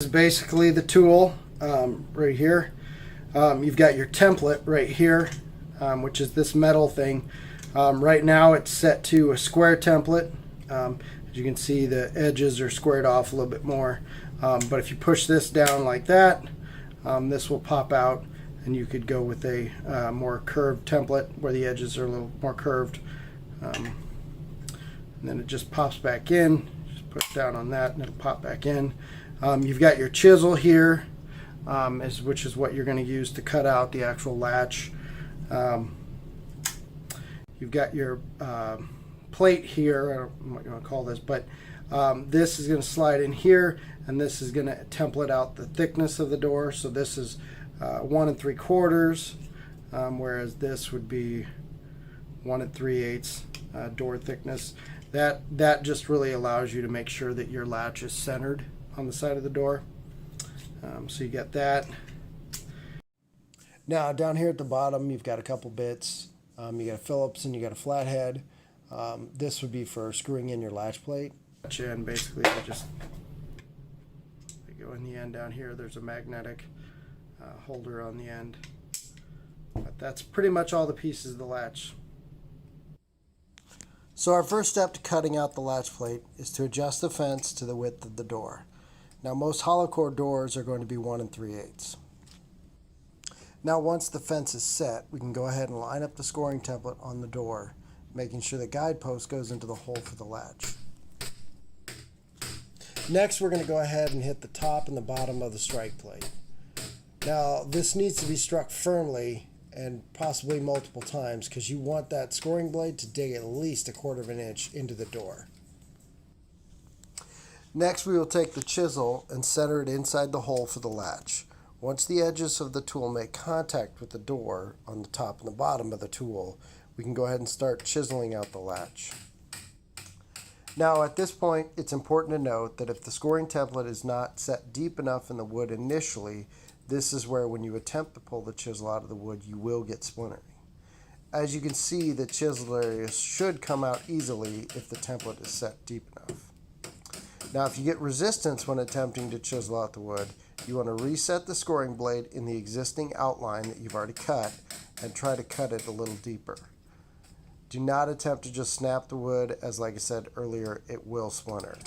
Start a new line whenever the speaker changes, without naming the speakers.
This is basically the tool right here. You've got your template right here, which is this metal thing. Right now it's set to a square template. As you can see, the edges are squared off a little bit more. But if you push this down like that, this will pop out, and you could go with a more curved template where the edges are a little more curved. And then it just pops back in. Just push down on that and it'll pop back in. You've got your chisel here, which is what you're going to use to cut out the actual latch. You've got your plate here. I don't know what you want to call this, but this is going to slide in here, and this is going to template out the thickness of the door. So this is 1 3/4, whereas this would be 1 3/8 door thickness. That just really allows you to make sure that your latch is centered on the side of the door. So you get that. Now down here at the bottom, you've got a couple bits. You got a Phillips and you got a flathead. This would be for screwing in your latch plate. And basically you go in the end down here. There's a magnetic holder on the end. But that's pretty much all the pieces of the latch. So our first step to cutting out the latch plate is to adjust the fence to the width of the door. Now most hollow core doors are going to be 1 3/8. Now once the fence is set, we can go ahead and line up the scoring template on the door, making sure the guidepost goes into the hole for the latch. Next we're going to go ahead and hit the top and the bottom of the strike plate. Now this needs to be struck firmly and possibly multiple times, because you want that scoring blade to dig at least 1/4 inch into the door. Next we will take the chisel and center it inside the hole for the latch. Once the edges of the tool make contact with the door on the top and the bottom of the tool, we can go ahead and start chiseling out the latch. Now at this point, it's important to note that if the scoring template is not set deep enough in the wood initially, this is where when you attempt to pull the chisel out of the wood, you will get splintering. As you can see, the chisel area should come out easily if the template is set deep enough. Now if you get resistance when attempting to chisel out the wood, you want to reset the scoring blade in the existing outline that you've already cut and try to cut it a little deeper. Do not attempt to just snap the wood, as like I said earlier, it will splinter.